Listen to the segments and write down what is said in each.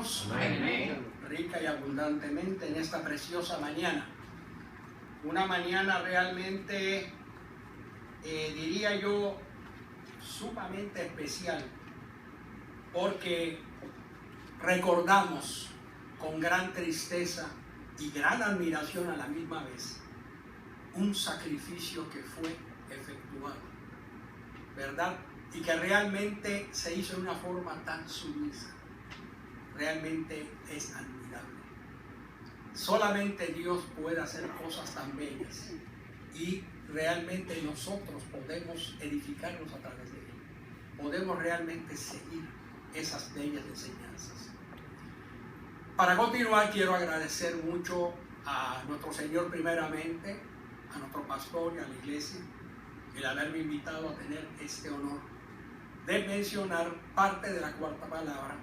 hermanos. Amén. Rica y abundantemente en esta preciosa mañana. Una mañana realmente, diría yo, sumamente especial, porque recordamos con gran tristeza y gran admiración a la misma vez un sacrificio que fue efectuado, ¿verdad? Y que realmente se hizo de una forma tan sumisa. Realmente es admirable. Solamente Dios puede hacer cosas tan bellas y realmente nosotros podemos edificarnos a través de él. Podemos realmente seguir esas bellas enseñanzas. Para continuar, quiero agradecer mucho a nuestro Señor primeramente, a nuestro pastor y a la iglesia, el haberme invitado a tener este honor de mencionar parte de la cuarta palabra,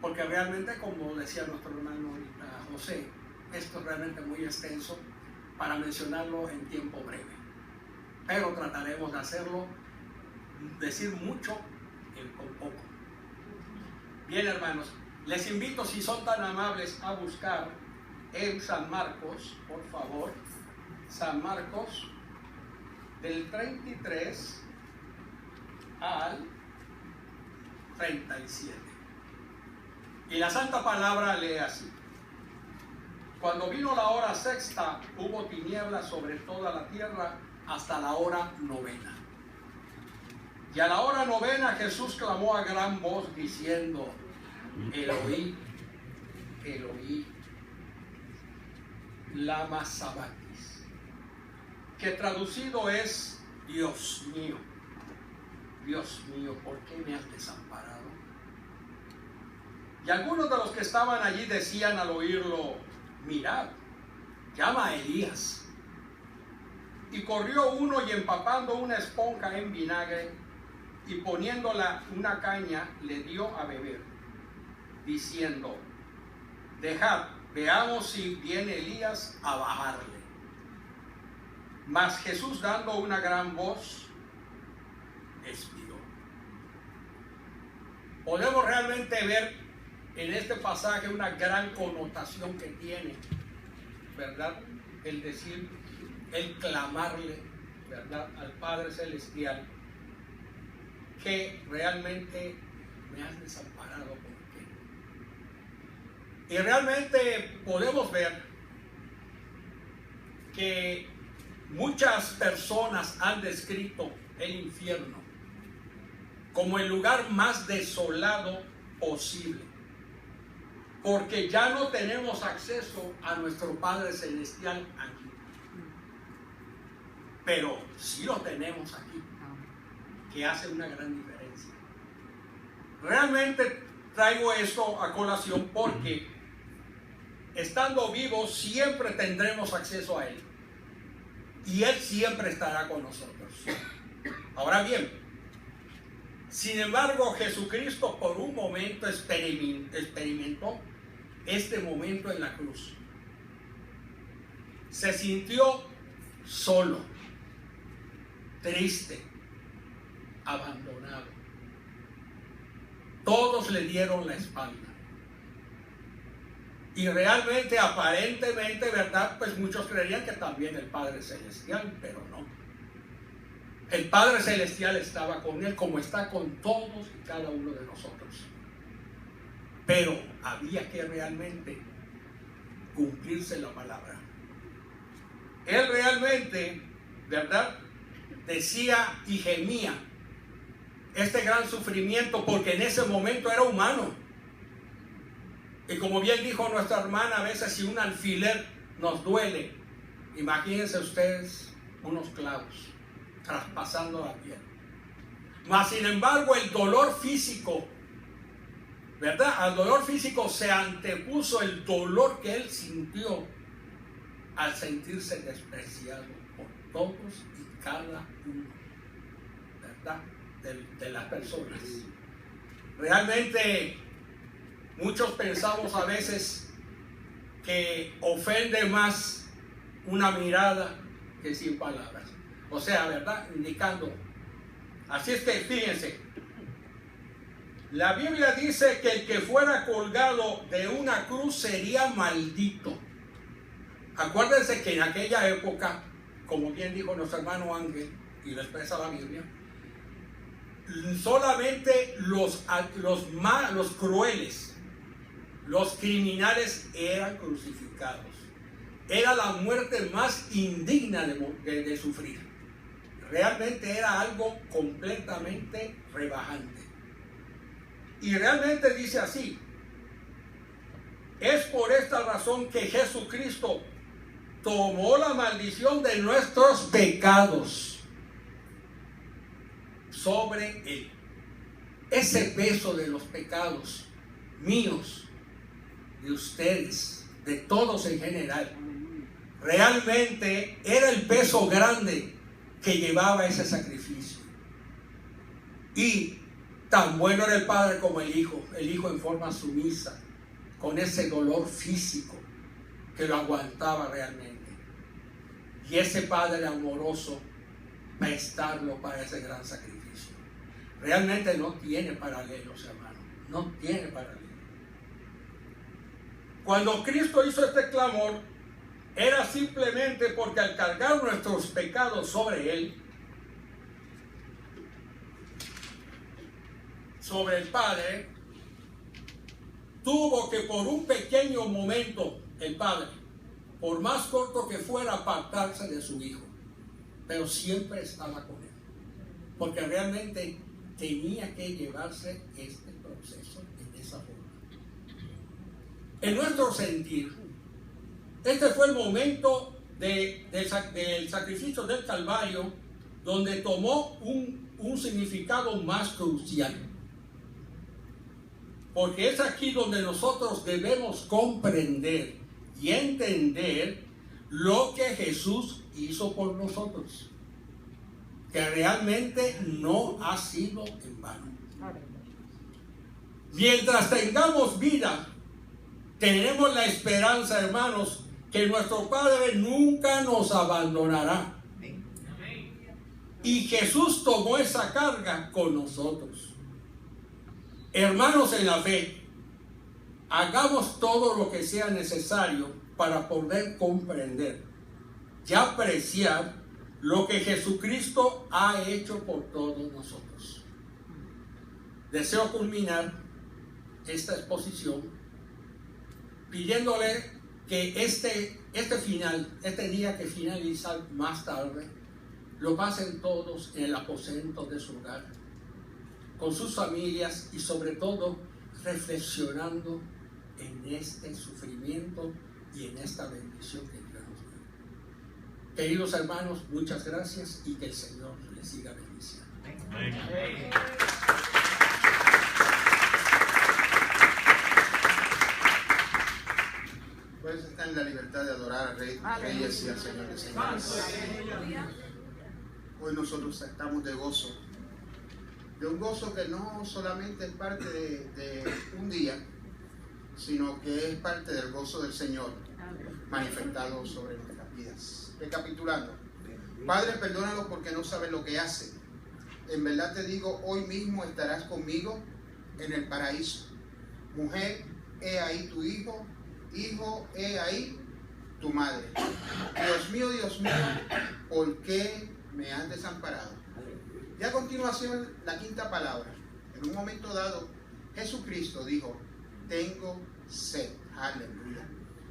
porque realmente, como decía nuestro hermano José, esto es realmente muy extenso para mencionarlo en tiempo breve, pero trataremos de hacerlo, decir mucho con poco. Bien, hermanos, les invito, si son tan amables, a buscar en San Marcos, por favor, San Marcos, del 33 al 37. Y la Santa Palabra lee así: cuando vino la hora sexta, hubo tinieblas sobre toda la tierra hasta la hora novena. Y a la hora novena Jesús clamó a gran voz diciendo: Eloí, Eloí, lama sabactis, que traducido es: Dios mío, ¿por qué me has desamparado? Y algunos de los que estaban allí decían al oírlo: mirad, llama a Elías. Y corrió uno y empapando una esponja en vinagre y poniéndola una caña le dio a beber, diciendo: dejad, veamos si viene Elías a bajarle. Mas Jesús, dando una gran voz, expiró. Podemos realmente ver en este pasaje una gran connotación que tiene, ¿verdad? El decir, el clamarle, ¿verdad?, al Padre Celestial, que realmente me has desamparado, ¿por qué? Y realmente podemos ver que muchas personas han descrito el infierno como el lugar más desolado posible, porque ya no tenemos acceso a nuestro Padre Celestial aquí, pero sí lo tenemos aquí, que hace una gran diferencia. Realmente traigo esto a colación porque estando vivos siempre tendremos acceso a Él y Él siempre estará con nosotros. Ahora bien, sin embargo, Jesucristo por un momento experimentó este momento en la cruz. Se sintió solo, triste, abandonado. Todos le dieron la espalda. Y realmente, aparentemente, ¿verdad?, pues muchos creerían que también el Padre Celestial, pero no. El Padre Celestial estaba con él, como está con todos y cada uno de nosotros. Pero había que realmente cumplirse la palabra. Él realmente, ¿verdad?, decía y gemía este gran sufrimiento, porque en ese momento era humano. Y como bien dijo nuestra hermana, a veces si un alfiler nos duele, imagínense ustedes unos clavos traspasando la piel. Mas sin embargo el dolor físico, ¿verdad?, al dolor físico se antepuso el dolor que él sintió al sentirse despreciado por todos y cada uno, ¿verdad?, de las personas. Realmente muchos pensamos a veces que ofende más una mirada que sin palabras. O sea, ¿verdad?, indicando. Así es que fíjense, La Biblia dice que el que fuera colgado de una cruz sería maldito. Acuérdense que en aquella época, como bien dijo nuestro hermano Ángel, y lo expresa la Biblia, solamente los crueles, los criminales eran crucificados. Era la muerte más indigna de sufrir. Realmente era algo completamente rebajante. Y realmente dice así: es por esta razón que Jesucristo tomó la maldición de nuestros pecados sobre él. Ese peso de los pecados míos, de ustedes, de todos en general, realmente era el peso grande que llevaba ese sacrificio. Y tan bueno era el Padre como el Hijo en forma sumisa, con ese dolor físico que lo aguantaba realmente. Y ese Padre amoroso prestarlo para ese gran sacrificio. Realmente no tiene paralelos, hermano. No tiene paralelos. Cuando Cristo hizo este clamor, era simplemente porque al cargar nuestros pecados sobre él, sobre el Padre, tuvo que por un pequeño momento el Padre, por más corto que fuera, apartarse de su Hijo, pero siempre estaba con él, porque realmente tenía que llevarse este proceso en esa forma. En nuestro sentir, este fue el momento del sacrificio del Calvario, donde tomó un significado más crucial. Porque es aquí donde nosotros debemos comprender y entender lo que Jesús hizo por nosotros, que realmente no ha sido en vano. Mientras tengamos vida, tenemos la esperanza, hermanos, que nuestro Padre nunca nos abandonará. Y Jesús tomó esa carga con nosotros. Hermanos en la fe, hagamos todo lo que sea necesario para poder comprender y apreciar lo que Jesucristo ha hecho por todos nosotros. Deseo culminar esta exposición pidiéndole que este día que finaliza más tarde, lo pasen todos en el aposento de su hogar, con sus familias y sobre todo reflexionando en este sufrimiento y en esta bendición que Dios nos da. Queridos hermanos, muchas gracias y que el Señor les siga bendiciendo. Amén. Puedes estar en la libertad de adorar al Rey de Reyes y al Señor de Señores. Hoy nosotros estamos de gozo. De un gozo que no solamente es parte de un día, sino que es parte del gozo del Señor manifestado sobre nuestras vidas. Recapitulando: Padre, perdónalos porque no saben lo que hacen. En verdad te digo, hoy mismo estarás conmigo en el paraíso. Mujer, he ahí tu hijo. Hijo, he ahí tu madre. Dios mío, ¿por qué me has desamparado? Y a continuación, la quinta palabra. En un momento dado, Jesucristo dijo: tengo sed. Aleluya.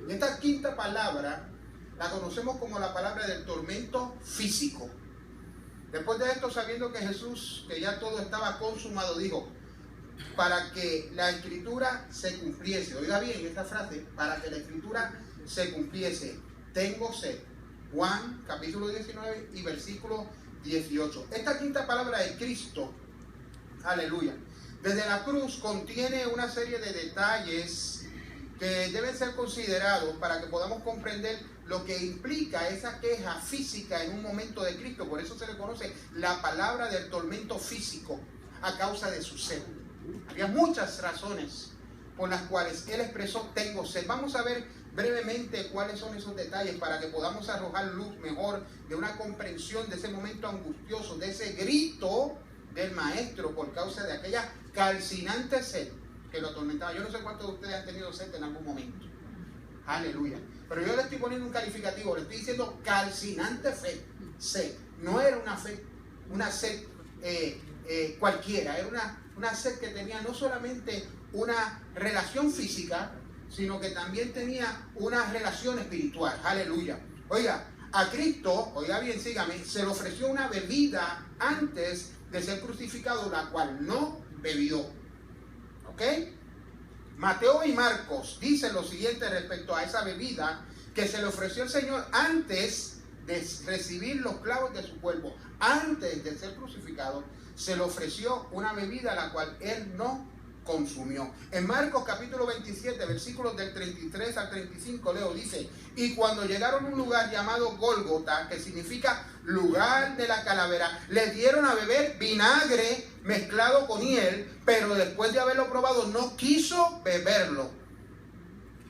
Y esta quinta palabra la conocemos como la palabra del tormento físico. Después de esto, sabiendo que Jesús, que ya todo estaba consumado, dijo: para que la escritura se cumpliese. Oiga bien esta frase: para que la escritura se cumpliese, tengo sed. Juan capítulo 19 y versículo 18. Esta quinta palabra de Cristo, aleluya, desde la cruz contiene una serie de detalles que deben ser considerados para que podamos comprender lo que implica esa queja física en un momento de Cristo. Por eso se le conoce la palabra del tormento físico, a causa de su sed. Había muchas razones por las cuales él expresó: tengo sed. Vamos a ver brevemente cuáles son esos detalles para que podamos arrojar luz mejor de una comprensión de ese momento angustioso, de ese grito del maestro por causa de aquella calcinante sed que lo atormentaba. Yo no sé cuántos de ustedes han tenido sed en algún momento. Aleluya. Pero yo le estoy poniendo un calificativo, le estoy diciendo calcinante sed. No era una sed cualquiera, era una sed que tenía no solamente una relación física, sino que también tenía una relación espiritual. Aleluya. Oiga, a Cristo, oiga bien, sígame, se le ofreció una bebida antes de ser crucificado, la cual no bebió. ¿Ok? Mateo y Marcos dicen lo siguiente respecto a esa bebida que se le ofreció al Señor antes de recibir los clavos de su cuerpo. Antes de ser crucificado, se le ofreció una bebida la cual él no consumió. En Marcos capítulo 27, versículos del 33 al 35, leo, dice: y cuando llegaron a un lugar llamado Gólgota, que significa lugar de la calavera, le dieron a beber vinagre mezclado con hiel, pero después de haberlo probado no quiso beberlo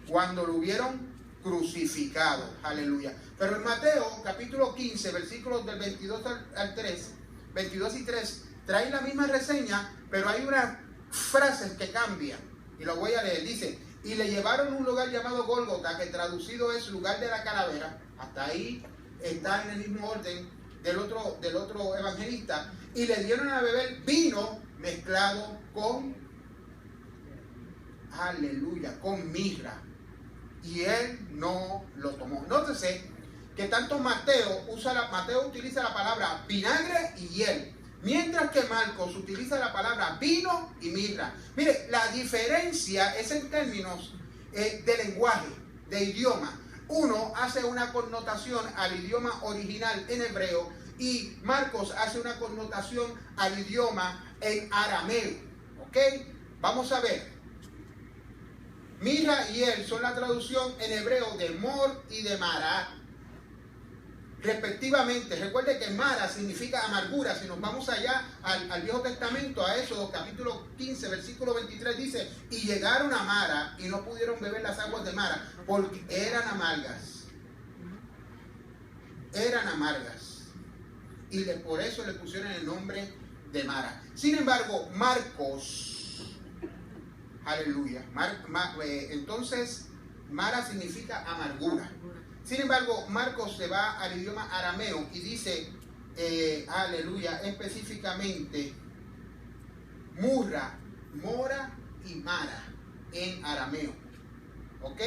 cuando lo hubieron crucificado. Aleluya. Pero en Mateo capítulo 15, versículos del 22 al 3, 22 y 3, trae la misma reseña, pero hay unas frases que cambian, y lo voy a leer. Dice: y le llevaron a un lugar llamado Gólgota, que traducido es lugar de la calavera. Hasta ahí está en el mismo orden del otro evangelista. Y le dieron a beber vino mezclado con, aleluya, con mirra, y él no lo tomó. Nótese que tanto Mateo utiliza la palabra vinagre y hiel, mientras que Marcos utiliza la palabra vino y mirra. Mire, la diferencia es en términos de lenguaje, de idioma. Uno hace una connotación al idioma original en hebreo y Marcos hace una connotación al idioma en arameo. ¿Ok? Vamos a ver. Mirra y hiel son la traducción en hebreo de mor y de mara, respectivamente. Recuerde que Mara significa amargura. Si nos vamos allá al Viejo Testamento, a Éxodo capítulo 15, versículo 23, dice: y llegaron a Mara y no pudieron beber las aguas de Mara porque eran amargas. Eran amargas. Y por eso le pusieron el nombre de Mara. Sin embargo, Marcos, aleluya, entonces Mara significa amargura. Sin embargo, Marcos se va al idioma arameo y dice, aleluya, específicamente murra, mora y mara en arameo. ¿Ok?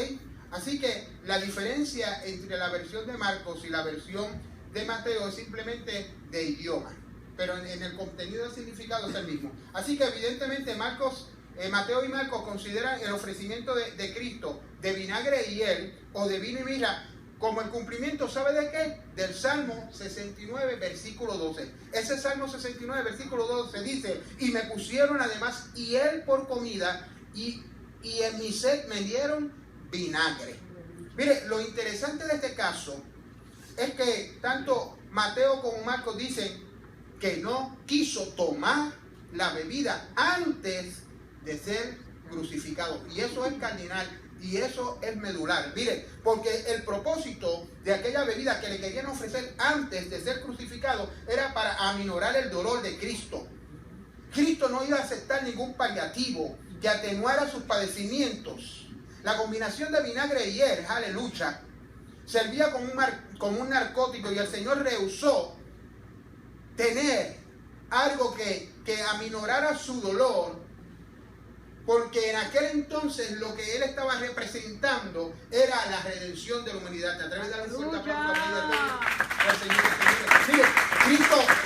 Así que la diferencia entre la versión de Marcos y la versión de Mateo es simplemente de idioma, pero en el contenido del significado es el mismo. Así que evidentemente Mateo y Marcos consideran el ofrecimiento de Cristo de vinagre y hiel o de vino y mirra como el cumplimiento, ¿sabe de qué? Del Salmo 69, versículo 12. Ese Salmo 69, versículo 12 dice: y me pusieron además hiel por comida y en mi sed me dieron vinagre. Mire, lo interesante de este caso es que tanto Mateo como Marcos dicen que no quiso tomar la bebida antes de ser crucificado. Y eso es cardinal. Y eso es medular. Mire, porque el propósito de aquella bebida que le querían ofrecer antes de ser crucificado era para aminorar el dolor de Cristo. Cristo no iba a aceptar ningún paliativo que atenuara sus padecimientos. La combinación de vinagre y hiel, aleluya, servía como un narcótico, y el Señor rehusó tener algo que aminorara su dolor, porque en aquel entonces lo que él estaba representando era la redención de la humanidad. ¿Te atreves a dar un fuerte aplauso al Señor? Mire,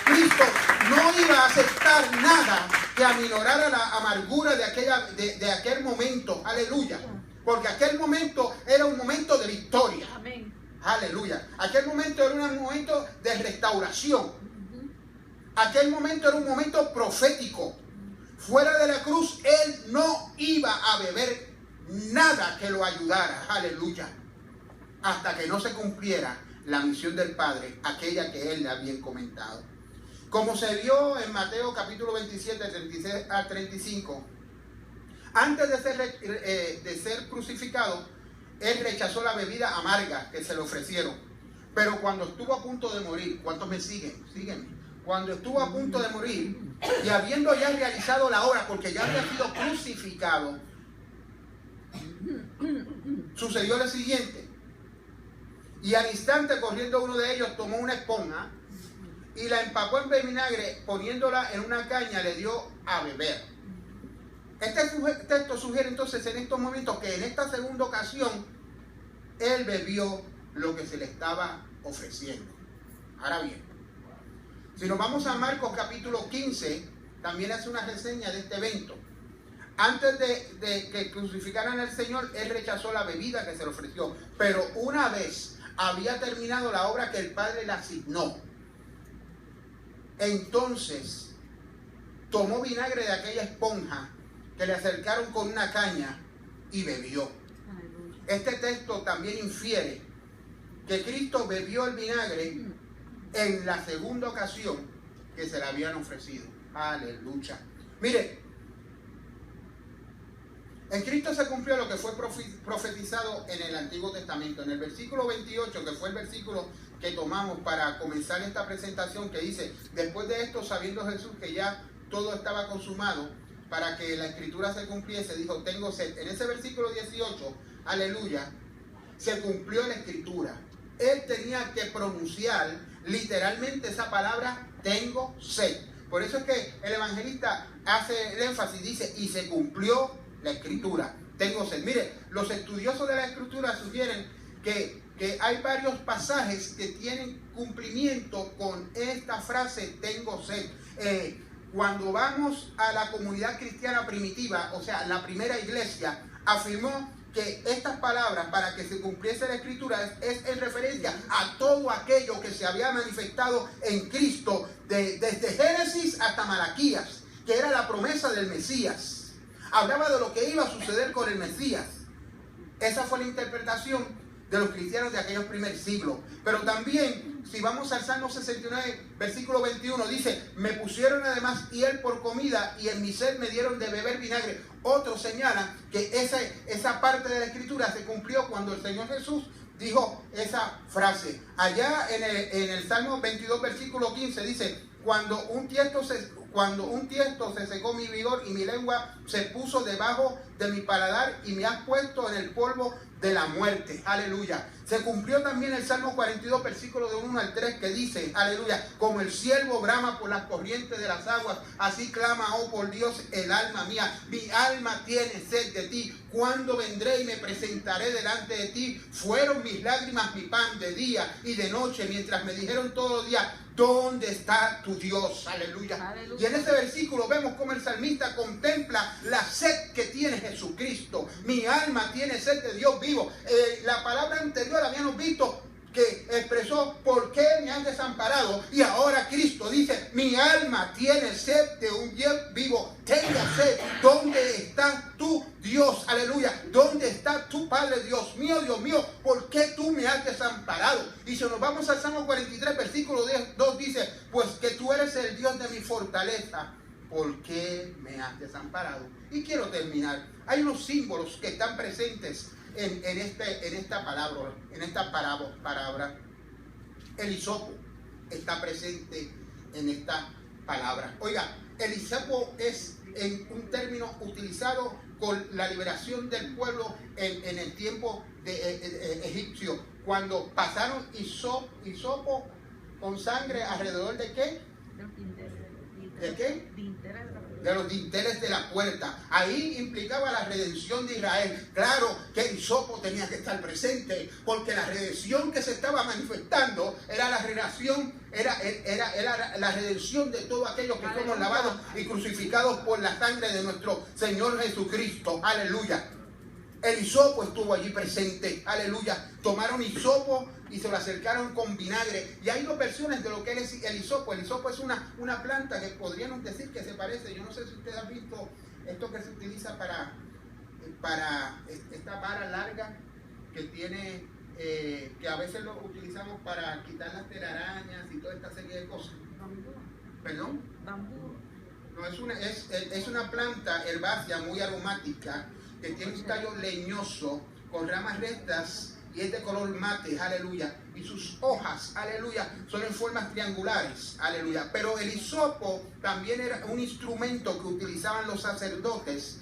Cristo no iba a aceptar nada que aminorara la amargura de aquel momento. Aleluya. Porque aquel momento era un momento de victoria. Amén. Aleluya. Aquel momento era un momento de restauración. Aquel momento era un momento profético. Fuera de la cruz, él no iba a beber nada que lo ayudara, aleluya, hasta que no se cumpliera la misión del Padre, aquella que él le había comentado. Como se vio en Mateo capítulo 27, 36 al 35, antes de ser crucificado, él rechazó la bebida amarga que se le ofrecieron. Pero cuando estuvo a punto de morir, ¿cuántos me siguen? Sígueme. cuando estuvo a punto de morir y habiendo ya realizado la obra, porque ya había sido crucificado, sucedió lo siguiente. Y al instante, corriendo uno de ellos, tomó una esponja y la empapó en vinagre, poniéndola en una caña, le dio a beber. Este texto sugiere entonces en estos momentos que en esta segunda ocasión él bebió lo que se le estaba ofreciendo. Ahora bien, si nos vamos a Marcos capítulo 15, también hace una reseña de este evento. Antes de que crucificaran al Señor, él rechazó la bebida que se le ofreció. Pero una vez había terminado la obra que el Padre le asignó, entonces tomó vinagre de aquella esponja que le acercaron con una caña y bebió. Este texto también infiere que Cristo bebió el vinagre en la segunda ocasión que se le habían ofrecido. Aleluya. Mire, en Cristo se cumplió lo que fue profetizado en el Antiguo Testamento. En el versículo 28, que fue el versículo que tomamos para comenzar esta presentación, que dice: después de esto, sabiendo Jesús que ya todo estaba consumado, para que la escritura se cumpliese, dijo: tengo sed. En ese versículo 18, aleluya, se cumplió la escritura. Él tenía que pronunciar literalmente esa palabra: tengo sed. Por eso es que el evangelista hace el énfasis, dice: y se cumplió la escritura, tengo sed. Mire, los estudiosos de la escritura sugieren que hay varios pasajes que tienen cumplimiento con esta frase: tengo sed. Cuando vamos a la comunidad cristiana primitiva, o sea, la primera iglesia, afirmó que estas palabras, para que se cumpliese la escritura, es en referencia a todo aquello que se había manifestado en Cristo desde Génesis hasta Malaquías, que era la promesa del Mesías. Hablaba de lo que iba a suceder con el Mesías. Esa fue la interpretación de los cristianos de aquellos primeros siglos. Pero también, si vamos al Salmo 69, versículo 21, dice: me pusieron además hiel por comida y en mi sed me dieron de beber vinagre. Otros señalan que esa parte de la escritura se cumplió cuando el Señor Jesús dijo esa frase. Allá en el Salmo 22, versículo 15, dice: cuando un tiesto se secó mi vigor y mi lengua se puso debajo de mi paladar y me has puesto en el polvo de la muerte. Aleluya. Se cumplió también el Salmo 42, versículo de 1 al 3, que dice, aleluya: como el ciervo brama por las corrientes de las aguas, así clama, oh por Dios, el alma mía. Mi alma tiene sed de ti. ¿Cuándo vendré y me presentaré delante de ti? Fueron mis lágrimas mi pan de día y de noche, mientras me dijeron todos los días: ¿dónde está tu Dios? Aleluya. Aleluya. Y en ese versículo vemos cómo el salmista contempla la sed que tiene Jesucristo. Mi alma tiene sed de Dios vivo. La palabra anterior habíamos visto que expresó: ¿por qué me han desamparado? Y ahora Cristo dice: mi alma tiene sed de un Dios vivo. Tenga sed. ¿Dónde está tu Dios? Aleluya. ¿Dónde está tu Padre? Dios mío, ¿por qué tú me has desamparado? Y si nos vamos al Salmo 43, versículo 2, dice: pues que tú eres el Dios de mi fortaleza, ¿por qué me has desamparado? Y quiero terminar. Hay unos símbolos que están presentes en esta palabra. El hisopo está presente en esta palabra. Oiga, el hisopo es un término utilizado con la liberación del pueblo en el tiempo de egipcio, cuando pasaron hisopo con sangre alrededor de ¿qué? ¿De qué? De los dinteles de la puerta. Ahí implicaba la redención de Israel. Claro que el hisopo tenía que estar presente, porque la redención que se estaba manifestando era la redención, era la redención de todos aquellos que somos lavados y crucificados por la sangre de nuestro Señor Jesucristo. Aleluya. El hisopo estuvo allí presente. Aleluya. Tomaron hisopo y se lo acercaron con vinagre. Y hay dos versiones de lo que es el hisopo. El hisopo es una planta que podríamos decir que se parece. Yo no sé si usted ha visto esto que se utiliza para esta vara larga que tiene, que a veces lo utilizamos para quitar las telarañas y toda esta serie de cosas. ¿Perdón? Bambú. No, es una planta herbácea muy aromática que tiene un tallo leñoso con ramas rectas y es de color mate, aleluya. Y sus hojas, aleluya, son en formas triangulares, aleluya. Pero el hisopo también era un instrumento que utilizaban los sacerdotes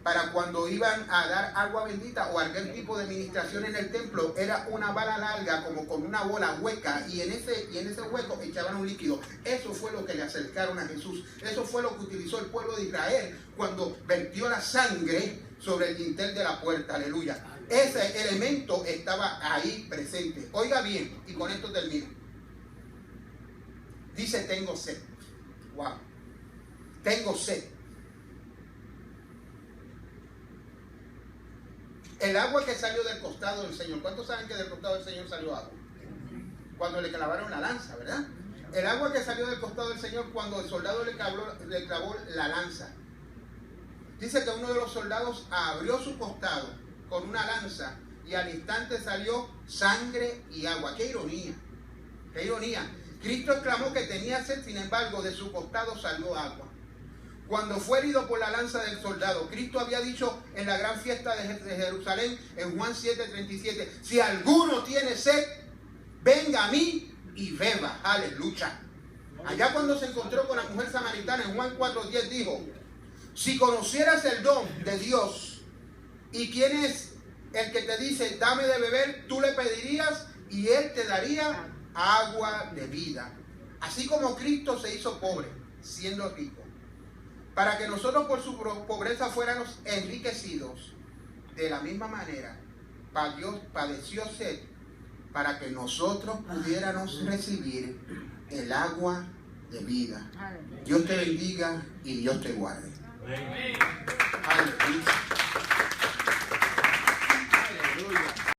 para cuando iban a dar agua bendita o algún tipo de ministración en el templo. Era una bala larga, como con una bola hueca, y en ese hueco echaban un líquido. Eso fue lo que le acercaron a Jesús. Eso fue lo que utilizó el pueblo de Israel cuando vertió la sangre sobre el dintel de la puerta, aleluya. Ese elemento estaba ahí presente. Oiga bien, y con esto termino. Dice: tengo sed. Wow. Tengo sed. El agua que salió del costado del Señor. ¿Cuántos saben que del costado del Señor salió agua? Cuando le clavaron la lanza, ¿verdad? El agua que salió del costado del Señor cuando el soldado le clavó la lanza. Dice que uno de los soldados abrió su costado con una lanza y al instante salió sangre y agua. ¡Qué ironía! ¡Qué ironía! Cristo exclamó que tenía sed, sin embargo, de su costado salió agua. Cuando fue herido por la lanza del soldado, Cristo había dicho en la gran fiesta de Jerusalén, en Juan 7:37, si alguno tiene sed, venga a mí y beba. Aleluya. Allá cuando se encontró con la mujer samaritana, en Juan 4:10 dijo: si conocieras el don de Dios y quién es el que te dice dame de beber, tú le pedirías y él te daría agua de vida. Así como Cristo se hizo pobre, siendo rico, para que nosotros por su pobreza fuéramos enriquecidos, de la misma manera padeció sed, para que nosotros pudiéramos recibir el agua de vida. Dios te bendiga y Dios te guarde. Aleluya. Aleluya.